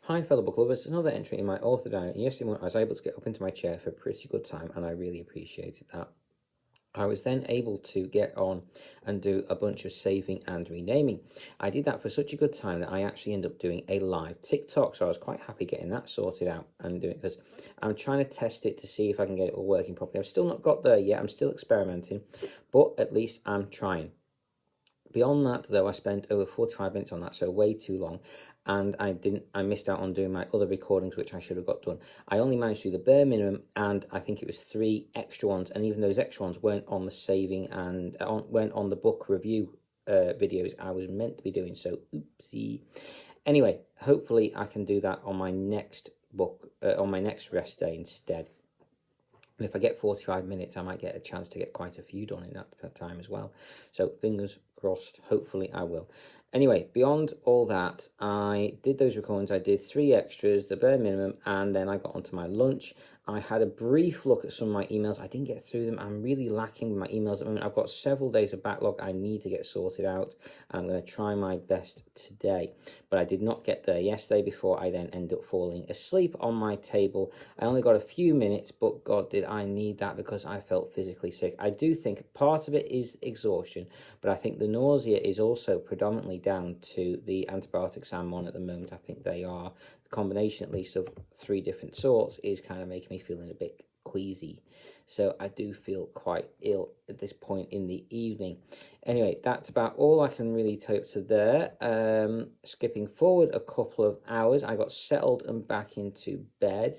Hi fellow book lovers, another entry in my author diary, and yesterday morning I was able to get up into my chair for a pretty good time and I really appreciated that. I was then able to get on and do a bunch of saving and renaming. I did that for such a good time that I actually ended up doing a live TikTok, so I was quite happy getting that sorted out and doing it because I'm trying to test it to see if I can get it all working properly. I've still not got there yet, I'm still experimenting, but at least I'm trying. Beyond that, though, I spent over 45 minutes on that, so way too long, and I missed out on doing my other recordings, which I should have got done. I only managed to do the bare minimum, and I think it was 3 extra ones, and even those extra ones weren't on the saving and weren't on the book review videos I was meant to be doing, so oopsie. Anyway, hopefully I can do that on my next book, on my next rest day instead. And if I get 45 minutes, I might get a chance to get quite a few done in that time as well. So fingers crossed, hopefully I will. Anyway, beyond all that, I did those recordings. I did 3 extras, the bare minimum, and then I got onto my lunch. I had a brief look at some of my emails. I didn't get through them. I'm really lacking with my emails at the moment. I've got several days of backlog I need to get sorted out. I'm going to try my best today. But I did not get there yesterday before I then ended up falling asleep on my table. I only got a few minutes, but God, did I need that because I felt physically sick. I do think part of it is exhaustion, but I think the nausea is also predominantly down to the antibiotics I'm on at the moment. I think they are, the combination at least of 3 different sorts is kind of making me feeling a bit queasy. So I do feel quite ill at this point in the evening. Anyway, that's about all I can really take to there. Skipping forward a couple of hours, I got settled and back into bed.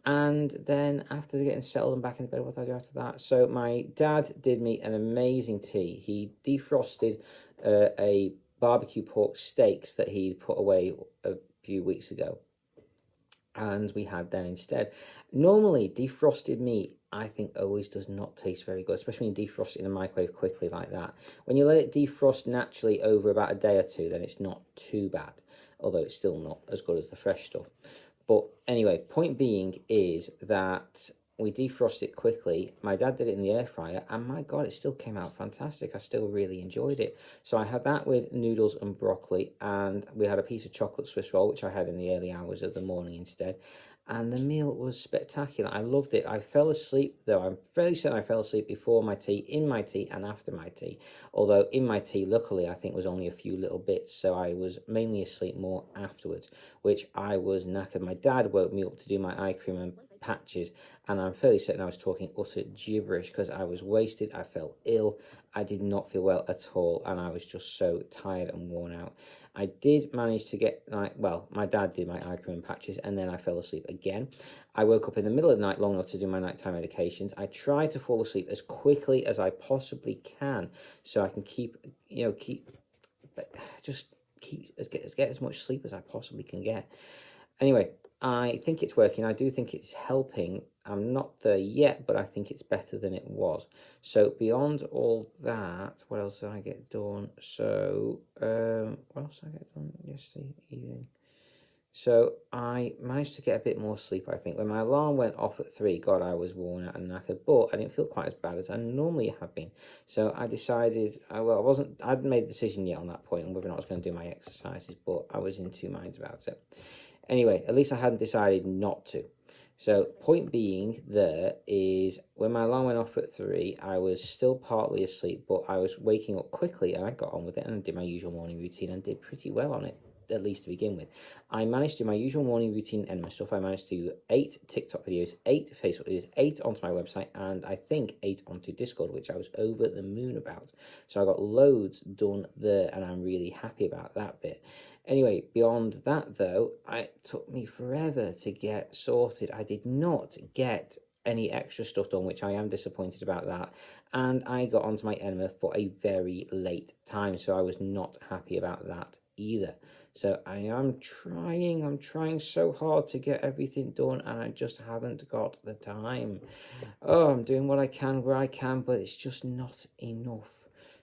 And then after getting settled and back into bed, what did I do after that? So my dad did me an amazing tea. He defrosted a barbecue pork steaks that he'd put away a few weeks ago, and we had them instead. Normally, defrosted meat, I think, always does not taste very good, especially when you defrost it in the microwave quickly like that. When you let it defrost naturally over about a day or two, then it's not too bad, although it's still not as good as the fresh stuff. But anyway, point being is that we defrost it quickly. My dad did it in the air fryer, and my God, it still came out fantastic. I still really enjoyed it. So I had that with noodles and broccoli, and we had a piece of chocolate Swiss roll, which I had in the early hours of the morning instead. And the meal was spectacular. I loved it. I fell asleep, though. I'm fairly certain I fell asleep before my tea, in my tea, and after my tea. Although in my tea, luckily, I think was only a few little bits. So I was mainly asleep more afterwards, which I was knackered. My dad woke me up to do my eye cream and patches, and I'm fairly certain I was talking utter gibberish because I was wasted. I felt ill. I did not feel well at all, and I was just so tired and worn out. I did manage to get, my dad did my eye cream and patches, and then I fell asleep again. I woke up in the middle of the night long enough to do my nighttime medications. I try to fall asleep as quickly as I possibly can so I can get as much sleep as I possibly can get. Anyway, I think it's working. I do think it's helping. I'm not there yet, but I think it's better than it was. So beyond all that, what else did I get done? So, what else did I get done yesterday evening? So I managed to get a bit more sleep, I think. When my alarm went off at 3, God, I was worn out and knackered, but I didn't feel quite as bad as I normally have been. So I decided, I hadn't made a decision yet on that point on whether or not I was going to do my exercises, but I was in 2 minds about it. Anyway, at least I hadn't decided not to. So point being there is when my alarm went off at 3, I was still partly asleep, but I was waking up quickly and I got on with it and did my usual morning routine and did pretty well on it, at least to begin with. I managed to do my usual morning routine enema stuff. I managed to do 8 TikTok videos, 8 Facebook videos, 8 onto my website, and I think 8 onto Discord, which I was over the moon about. So I got loads done there, and I'm really happy about that bit. Anyway, beyond that, though, it took me forever to get sorted. I did not get any extra stuff done, which I am disappointed about that. And I got onto my enema for a very late time, so I was not happy about that either. So I am trying so hard to get everything done, and I just haven't got the time. Oh, I'm doing what I can where I can, but it's just not enough.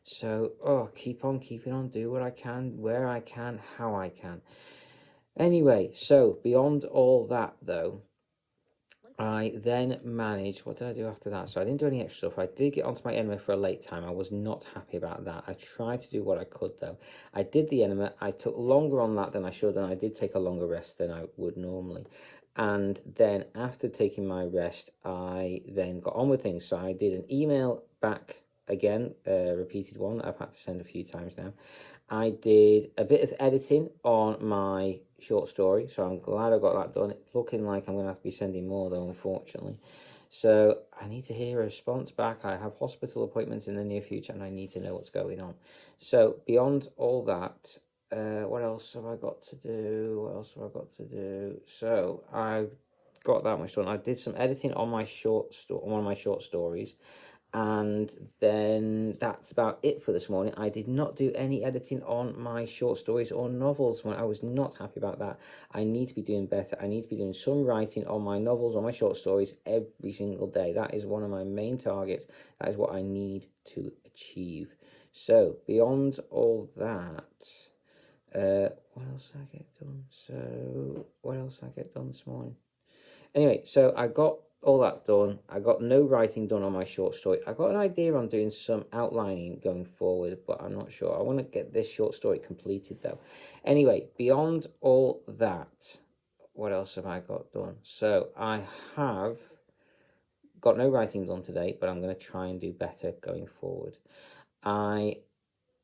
So, keep on keeping on, do what I can, where I can, how I can. Anyway, so beyond all that, though, I then managed, what did I do after that? So I didn't do any extra stuff. I did get onto my enema for a late time. I was not happy about that. I tried to do what I could though. I did the enema. I took longer on that than I should, and I did take a longer rest than I would normally. And then after taking my rest, I then got on with things. So I did an email back again, repeated one. I've had to send a few times now. I did a bit of editing on my short story, so I'm glad I got that done. It's looking like I'm going to have to be sending more, though, unfortunately. So I need to hear a response back. I have hospital appointments in the near future, and I need to know what's going on. So beyond all that, what else have I got to do? What else have I got to do? So I got that much done. I did some editing on my on one of my short stories. And then that's about it for this morning. I did not do any editing on my short stories or novels when I was not happy about that. I need to be doing better. I need to be doing some writing on my novels or my short stories every single day. That is one of my main targets. That is what I need to achieve. So beyond all that, what else did I get done? So what else did I get done this morning? Anyway, so I got all that done. I got no writing done on my short story. I got an idea on doing some outlining going forward, but I'm not sure. I want to get this short story completed though. Anyway, beyond all that, what else have I got done? So I have got no writing done today, but I'm going to try and do better going forward. I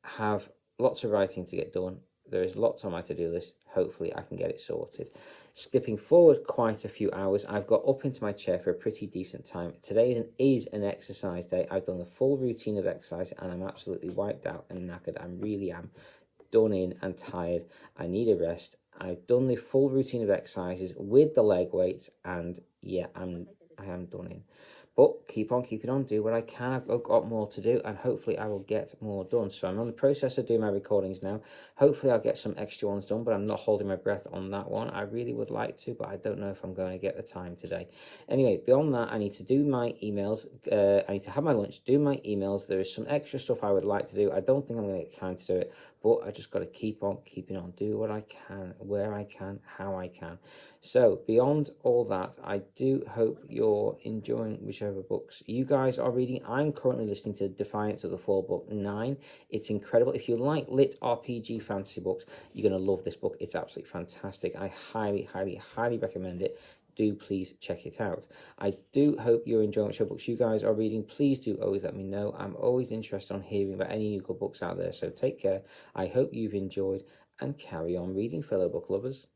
have lots of writing to get done. There is lots on my to-do list. Hopefully I can get it sorted. Skipping forward quite a few hours, I've got up into my chair for a pretty decent time. Today is an exercise day. I've done the full routine of exercise and I'm absolutely wiped out and knackered. I really am done in and tired. I need a rest. I've done the full routine of exercises with the leg weights and yeah, I am done in. But keep on keeping on, do what I can. I've got more to do and hopefully I will get more done. So I'm on the process of doing my recordings now. Hopefully I'll get some extra ones done, but I'm not holding my breath on that one. I really would like to, but I don't know if I'm going to get the time today. Anyway, beyond that, I need to do my emails. I need to have my lunch, do my emails. There is some extra stuff I would like to do. I don't think I'm going to get time to do it, but I just got to keep on keeping on, do what I can, where I can, how I can. So beyond all that, I do hope you're enjoying whichever books you guys are reading. I'm currently listening to Defiance of the Fall book 9. It's incredible. If you like lit RPG fantasy books, you're going to love this book. It's absolutely fantastic. I highly, highly, highly recommend it. Do please check it out. I do hope you're enjoying whichever books you guys are reading. Please do always let me know. I'm always interested on hearing about any new good books out there. So take care. I hope you've enjoyed and carry on reading, fellow book lovers.